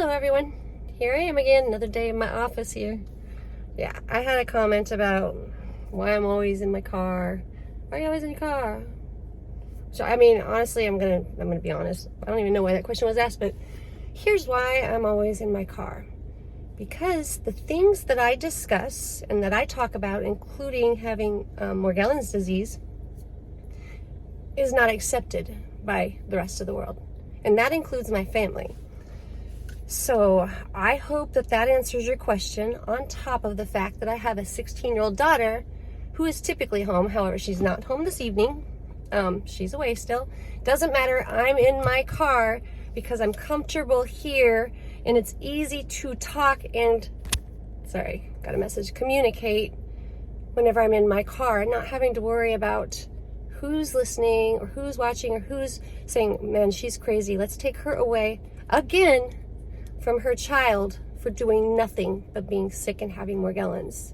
Hello everyone, here I am again, another day in my office here. Yeah, I had a comment about why I'm always in my car. Why are you always in your car? So I mean, honestly, I'm gonna be honest. I don't even know why that question was asked, but here's why I'm always in my car. Because the things that I discuss and that I talk about, including having Morgellons disease, is not accepted by the rest of the world. And that includes my family. So I hope that answers your question, on top of the fact that I have a 16-year-old daughter who is typically home. However, she's not home this evening. She's away still. Doesn't matter. I'm in my car because I'm comfortable here and it's easy to talk and, sorry, got a message, communicate whenever I'm in my car, not having to worry about who's listening or who's watching or who's saying, man, she's crazy. Let's take her away again from her child for doing nothing but being sick and having Morgellons.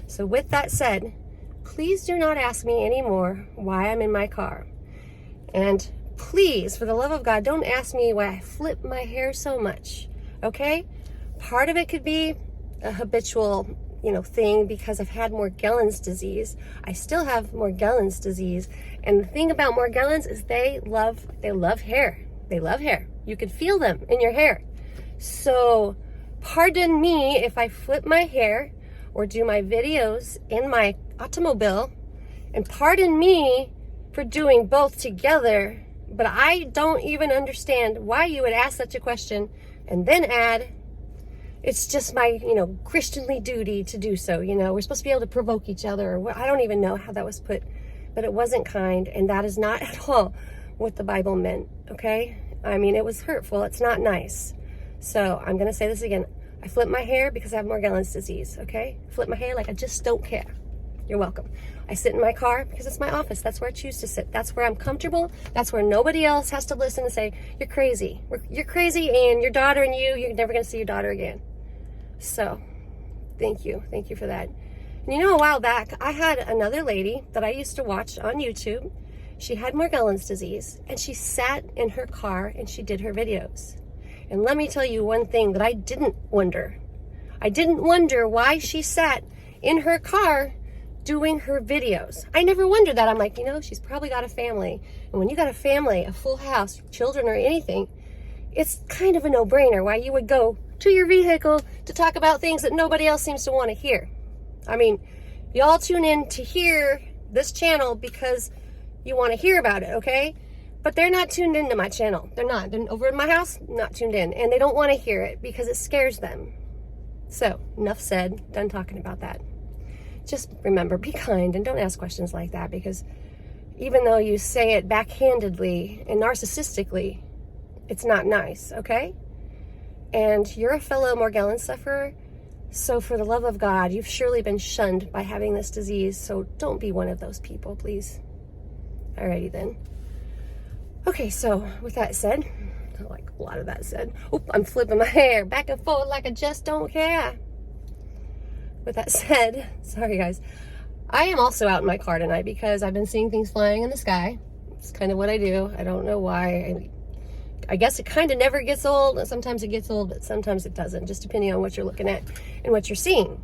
So with that said, please do not ask me anymore why I'm in my car. And please, for the love of God, don't ask me why I flip my hair so much, okay? Part of it could be a habitual, thing because I've had Morgellons disease. I still have Morgellons disease. And the thing about Morgellons is they love hair. They love hair. You can feel them in your hair. So pardon me if I flip my hair or do my videos in my automobile, and pardon me for doing both together, but I don't even understand why you would ask such a question and then add, it's just my, Christianly duty to do so. We're supposed to be able to provoke each other. I don't even know how that was put, but it wasn't kind, and that is not at all what the Bible meant, okay? I mean, it was hurtful. It's not nice. So I'm going to say this again. I flip my hair because I have Morgellons disease, okay? Flip my hair like I just don't care. You're welcome. I sit in my car because it's my office. That's where I choose to sit. That's where I'm comfortable. That's where nobody else has to listen and say, you're crazy. You're crazy, and your daughter and you're never going to see your daughter again. So thank you. Thank you for that. And a while back, I had another lady that I used to watch on YouTube. She had Morgellons disease, and she sat in her car and she did her videos. And let me tell you one thing that I didn't wonder. I didn't wonder why she sat in her car doing her videos. I never wondered that. I'm like, she's probably got a family. And when you got a family, a full house, children or anything, it's kind of a no-brainer why you would go to your vehicle to talk about things that nobody else seems to want to hear. I mean, y'all tune in to hear this channel because you want to hear about it, okay? But they're not tuned into my channel. They're not. They're over in my house, not tuned in. And they don't want to hear it because it scares them. So, enough said. Done talking about that. Just remember, be kind and don't ask questions like that, because even though you say it backhandedly and narcissistically, it's not nice, okay? And you're a fellow Morgellons sufferer, so for the love of God, you've surely been shunned by having this disease, so don't be one of those people, please. Alrighty then. Okay, so with that said, like a lot of that said, I'm flipping my hair back and forth like I just don't care. With that said, sorry guys, I am also out in my car tonight because I've been seeing things flying in the sky. It's kind of what I do. I don't know why. I guess it kind of never gets old. Sometimes it gets old, but sometimes it doesn't, just depending on what you're looking at and what you're seeing.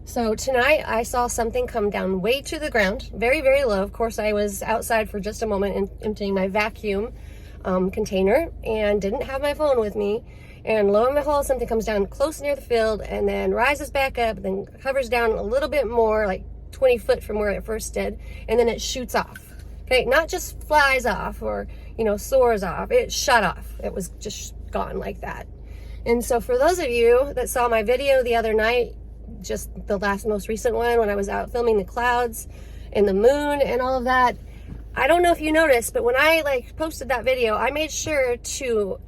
So tonight I saw something come down way to the ground, very, very low. Of course, I was outside for just a moment and emptying my vacuum container and didn't have my phone with me. And lo and behold, something comes down close near the field and then rises back up, then hovers down a little bit more, like 20 foot from where it first did, and then it shoots off. Okay, not just flies off or, soars off. It shot off. It was just gone like that. And so for those of you that saw my video the other night, just the most recent one, when I was out filming the clouds and the moon and all of that, I don't know if you noticed, but when I posted that video, I made sure to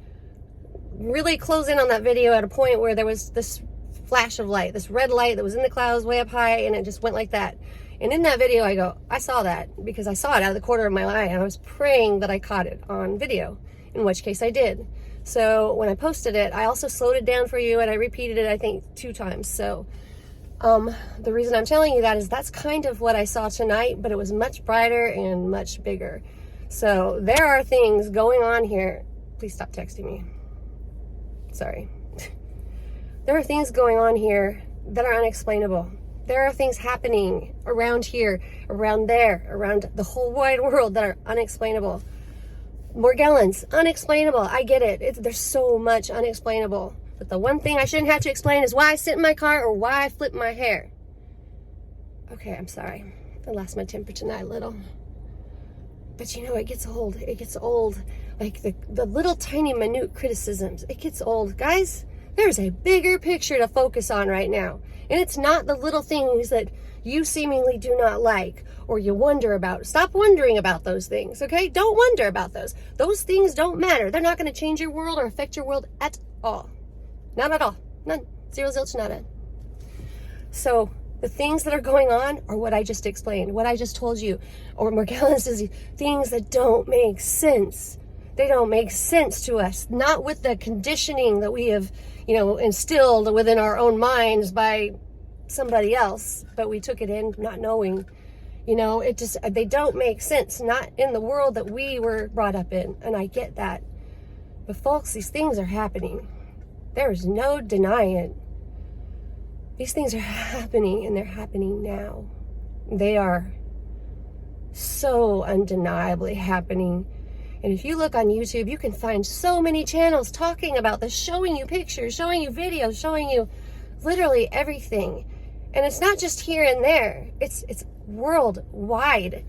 really close in on that video at a point where there was this flash of light, this red light that was in the clouds way up high, and it just went like that. And in that video, I saw that because I saw it out of the corner of my eye, and I was praying that I caught it on video, in which case I did. So when I posted it, I also slowed it down for you, and I repeated it, I think, 2 times. So the reason I'm telling you that is that's kind of what I saw tonight, but it was much brighter and much bigger. So there are things going on here. Please stop texting me. Sorry. There are things going on here that are unexplainable. There are things happening around here, around there, around the whole wide world that are unexplainable. Morgellons, unexplainable. I get it. There's so much unexplainable. But the one thing I shouldn't have to explain is why I sit in my car or why I flip my hair. Okay, I'm sorry. I lost my temper tonight a little. But you know, it gets old. It gets old. Like the little tiny minute criticisms. It gets old. Guys, there's a bigger picture to focus on right now. And it's not the little things that you seemingly do not like or you wonder about. Stop wondering about those things, okay? Don't wonder about those. Those things don't matter. They're not going to change your world or affect your world at all. Not at all. None. Zero, zilch, nada. So the things that are going on are what I just explained, what I just told you. Or Morgellons is things that don't make sense. They don't make sense to us. Not with the conditioning that we have, instilled within our own minds by somebody else, but we took it in not knowing. They don't make sense. Not in the world that we were brought up in. And I get that. But folks, these things are happening. There is no denying it. These things are happening, and they're happening now. They are so undeniably happening. And if you look on YouTube, you can find so many channels talking about this, showing you pictures, showing you videos, showing you literally everything. And it's not just here and there. It's worldwide,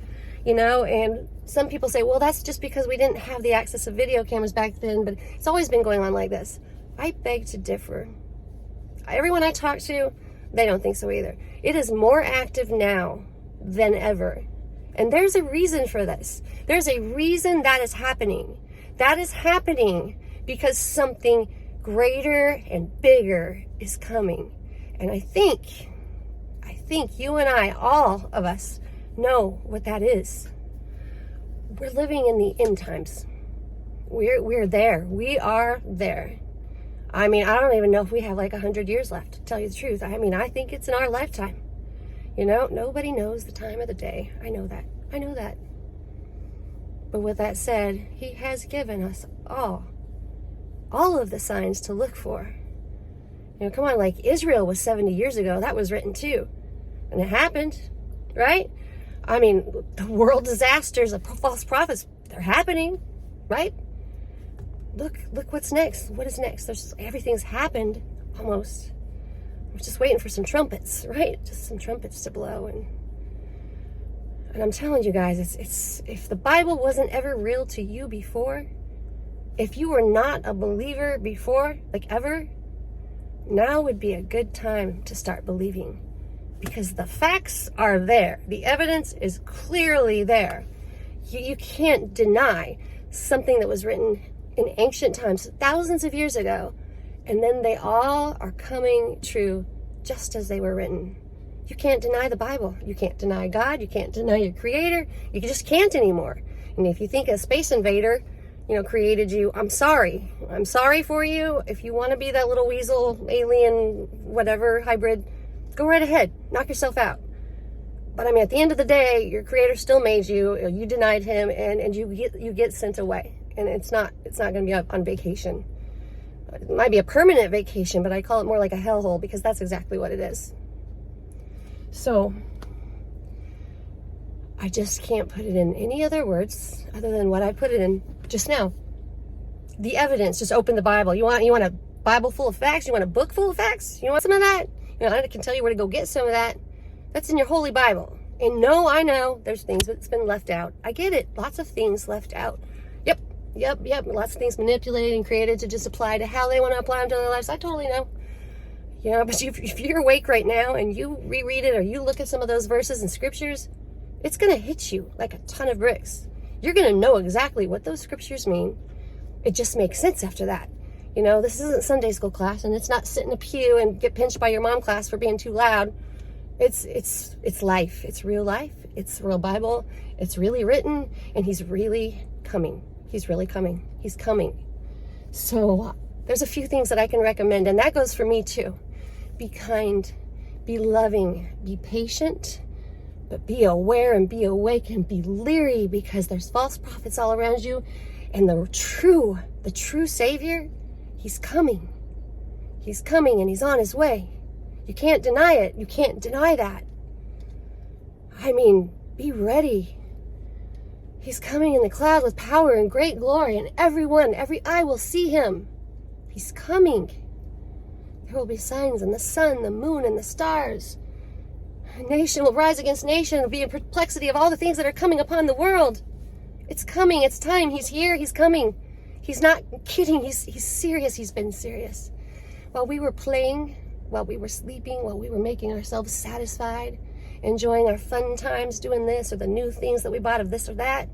and some people say, well, that's just because we didn't have the access of video cameras back then, but it's always been going on like this. I beg to differ. Everyone I talk to, they don't think so either. It is more active now than ever. And there's a reason for this. There's a reason that is happening. That is happening because something greater and bigger is coming. And I think you and I, all of us, know what that is. We're living in the end times. We're there. We are there. I don't even know if we have like 100 years left, to tell you the truth. I think it's in our lifetime. Nobody knows the time of the day. I know that. But with that said, he has given us all of the signs to look for. Come on, like Israel was 70 years ago. That was written too. And it happened, right? The world disasters, the false prophets, they're happening, right? Look what's next. What is next? Everything's happened almost. We're just waiting for some trumpets, right? Just some trumpets to blow. And I'm telling you guys, it's if the Bible wasn't ever real to you before, if you were not a believer before, like ever, now would be a good time to start believing. Because the facts are there. The evidence is clearly there. You can't deny something that was written in ancient times, thousands of years ago, and then they all are coming true just as they were written. You can't deny the Bible. You can't deny God. You can't deny your creator. You just can't anymore. And if you think a space invader, created you, I'm sorry. I'm sorry for you. If you want to be that little weasel, alien, whatever, hybrid, go right ahead. Knock yourself out. But at the end of the day, your creator still made you. You denied him, and you get sent away. And it's not going to be on vacation. It might be a permanent vacation, but I call it more like a hellhole because that's exactly what it is. So I just can't put it in any other words other than what I put it in just now. The evidence. Just open the Bible. You want a Bible full of facts? You want a book full of facts? You want some of that? I can tell you where to go get some of that. That's in your Holy Bible. And no, I know there's things that's been left out. I get it. Lots of things left out. Yep. Lots of things manipulated and created to just apply to how they want to apply them to their lives. I totally know. But if you're awake right now and you reread it or you look at some of those verses and scriptures, it's going to hit you like a ton of bricks. You're going to know exactly what those scriptures mean. It just makes sense after that. This isn't Sunday school class, and it's not sit in a pew and get pinched by your mom class for being too loud. It's life. It's real life. It's real Bible. It's really written, and he's really coming. He's really coming. He's coming. So there's a few things that I can recommend, and that goes for me too. Be kind, be loving, be patient, but be aware and be awake and be leery because there's false prophets all around you, and the true Savior, he's coming. He's coming and he's on his way. You can't deny it. You can't deny that. I mean, be ready. He's coming in the cloud with power and great glory, and every eye will see him. He's coming. There will be signs in the sun, the moon, and the stars. Nation will rise against nation. There will be a perplexity of all the things that are coming upon the world. It's coming. It's time. He's here. He's coming. He's not kidding. He's serious. He's been serious. While we were playing, while we were sleeping, while we were making ourselves satisfied, enjoying our fun times doing this or the new things that we bought of this or that,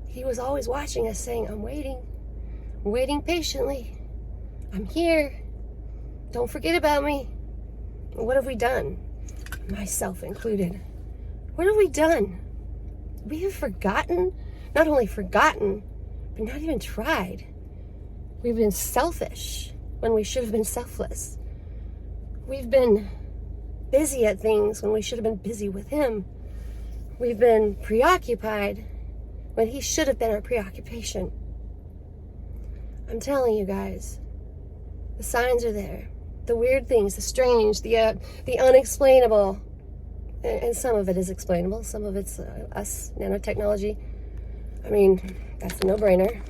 he was always watching us saying, I'm waiting patiently. I'm here. Don't forget about me. What have we done? Myself included. What have we done? We have forgotten, not only forgotten, but not even tried. We've been selfish when we should have been selfless. We've been busy at things when we should have been busy with him. We've been preoccupied when he should have been our preoccupation. I'm telling you guys, the signs are there. The weird things, the strange, the unexplainable. And some of it is explainable. Some of it's us, nanotechnology. I mean, that's a no-brainer.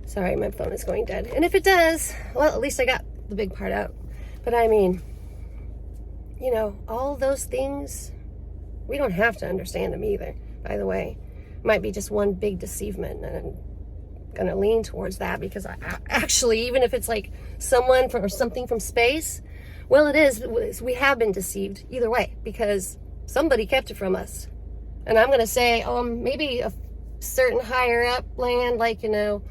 Sorry, my phone is going dead. And if it does, well, at least I got the big part out. But I mean, you know, all those things, we don't have to understand them either, by the way. It might be just one big deceivement, and I'm going to lean towards that because I actually, even if it's like someone or something from space, well, it is. We have been deceived either way because somebody kept it from us. And I'm going to say, maybe a certain higher up land, like, you know,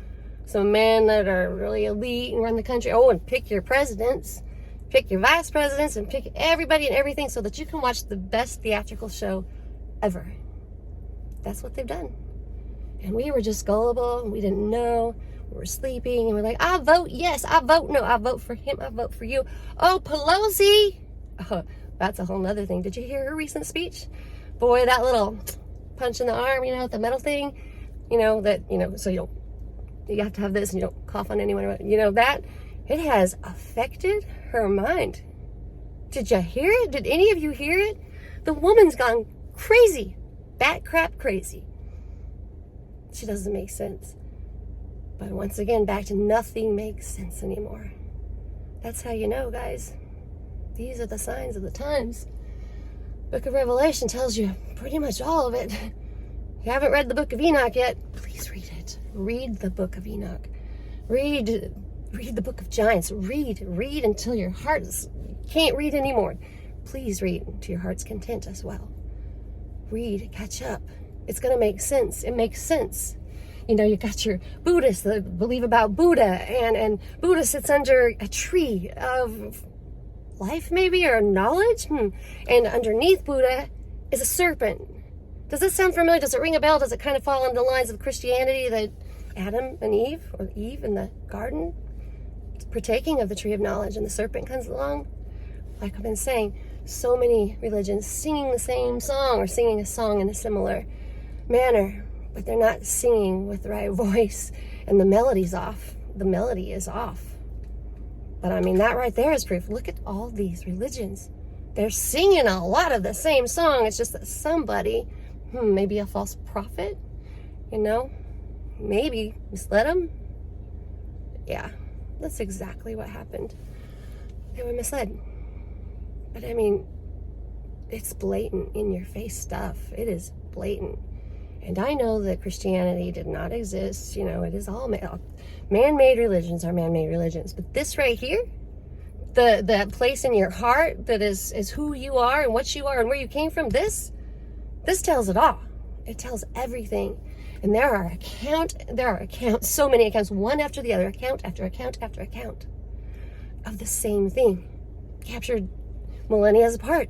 some men that are really elite and run the country. Oh, and pick your presidents, pick your vice presidents, and pick everybody and everything so that you can watch the best theatrical show ever. That's what they've done. And we were just gullible, and we didn't know. We were sleeping, and we're like, I vote yes, I vote no, I vote for him, I vote for you. Oh, Pelosi. Oh, that's a whole nother thing. Did you hear her recent speech? Boy, that little punch in the arm, you know, the metal thing, you know, that, you know, so you have to have this and you don't cough on anyone, you know, that, it has affected her mind. Did you hear it? Did any of you hear it? The woman's gone crazy, bat crap crazy. She doesn't make sense. But once again, back to nothing makes sense anymore. That's how you know, guys. These are the signs of the times. Book of Revelation tells you pretty much all of it. If you haven't read the book of Enoch yet, please read it. Read the book of Enoch. Read the book of Giants. Read until your heart can't read anymore. Please read to your heart's content as well. Read, catch up. It's going to make sense. It makes sense. You know, you got your Buddhists that believe about Buddha, and Buddha sits under a tree of life, maybe, or knowledge, and underneath Buddha is a serpent. Does this sound familiar? Does it ring a bell? Does it kind of fall in the lines of Christianity that Adam and Eve, or Eve in the garden, partaking of the tree of knowledge, and the serpent comes along? Like I've been saying, so many religions singing the same song or singing a song in a similar manner, but they're not singing with the right voice, and the melody's off. The melody is off. But I mean, that right there is proof. Look at all these religions. They're singing a lot of the same song. It's just that somebody, maybe a false prophet, you know, maybe misled them. Yeah, that's exactly what happened. They were misled. But I mean, it's blatant, in your face stuff. It is blatant. And I know that Christianity did not exist. You know, it is all man-made religions are man-made religions. But this right here, the place in your heart that is who you are and what you are and where you came from, this tells it all. It tells everything. And there are accounts, so many accounts, one after the other, account after account after account of the same thing, captured millennia apart.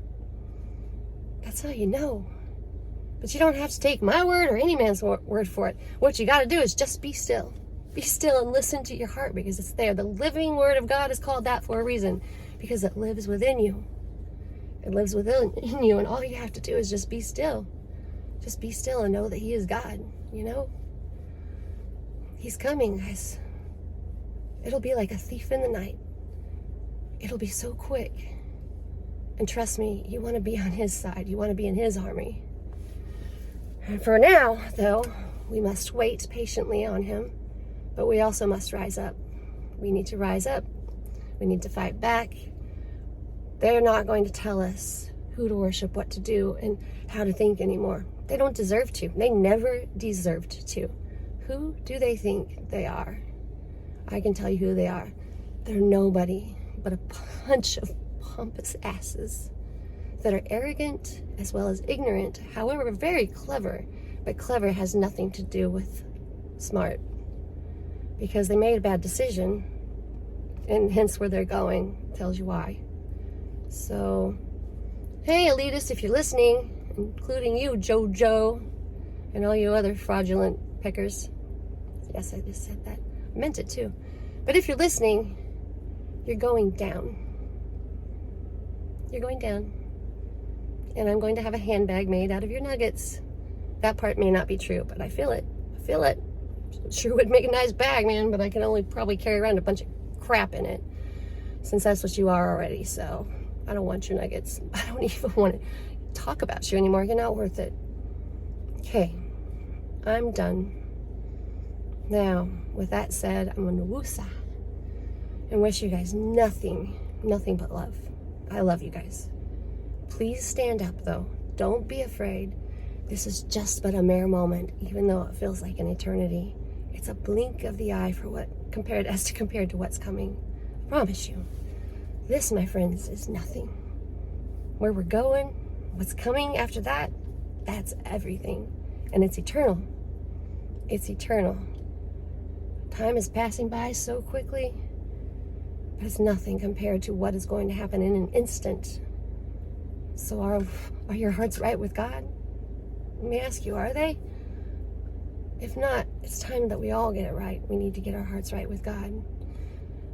That's how you know. But you don't have to take my word or any man's word for it. What you got to do is just be still. Be still and listen to your heart, because it's there. The living word of God is called that for a reason, because it lives within you. It lives within you, and all you have to do is just be still. Just be still and know that He is God, you know? He's coming, guys. It'll be like a thief in the night. It'll be so quick. And trust me, you want to be on his side. You want to be in his army. And for now, though, we must wait patiently on him, but we also must rise up. We need to rise up. We need to fight back. They're not going to tell us who to worship, what to do, and how to think anymore. They don't deserve to. They never deserved to. Who do they think they are? I can tell you who they are. They're nobody but a bunch of pompous asses that are arrogant as well as ignorant, however, very clever. But clever has nothing to do with smart, because they made a bad decision, and hence where they're going tells you why. So, hey, elitists, if you're listening, including you, JoJo, and all you other fraudulent pickers. Yes, I just said that. I meant it too. But if you're listening, you're going down. You're going down. And I'm going to have a handbag made out of your nuggets. That part may not be true, but I feel it. I feel it. Sure would make a nice bag, man, but I can only probably carry around a bunch of crap in it, since that's what you are already. So I don't want your nuggets. I don't even want to talk about you anymore. You're not worth it. Okay, I'm done. Now, with that said, I'm going to woosah and wish you guys nothing but love. I love you guys. Please stand up, though. Don't be afraid. This is just but a mere moment, even though it feels like an eternity. It's a blink of the eye for what compared to what's coming. I promise you. This, my friends, is nothing. Where we're going, what's coming after that, that's everything. And it's eternal. It's eternal. Time is passing by so quickly, but it's nothing compared to what is going to happen in an instant. So are your hearts right with God? Let me ask you, are they? If not, it's time that we all get it right. We need to get our hearts right with God.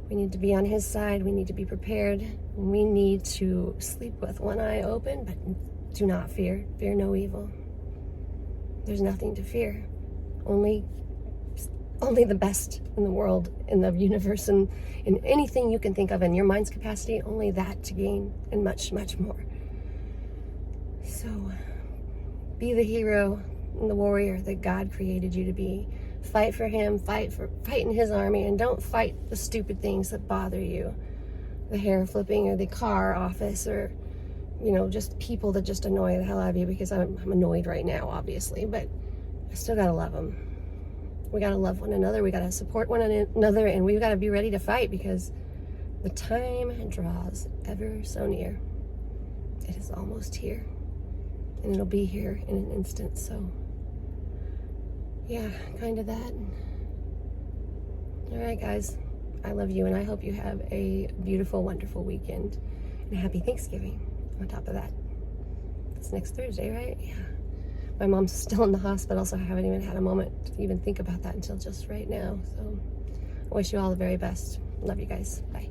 We need to be on his side. We need to be prepared. We need to sleep with one eye open, but do not fear. Fear no evil. There's nothing to fear. Only the best in the world, in the universe, and in anything you can think of in your mind's capacity, only that to gain, and much, much more. So, be the hero and the warrior that God created you to be. Fight for him, fight in his army, and don't fight the stupid things that bother you. The hair flipping, or the car office, or, just people that just annoy the hell out of you, because I'm annoyed right now, obviously, but I still gotta love them. We gotta love one another, we gotta support one another, and we've gotta be ready to fight, because the time draws ever so near. It is almost here, and it'll be here in an instant. So yeah, kind of that. All right, guys, I love you, and I hope you have a beautiful, wonderful weekend, and a happy Thanksgiving on top of that. It's next Thursday, right? Yeah. My mom's still in the hospital, so I haven't even had a moment to even think about that until just right now. So I wish you all the very best. Love you guys. Bye.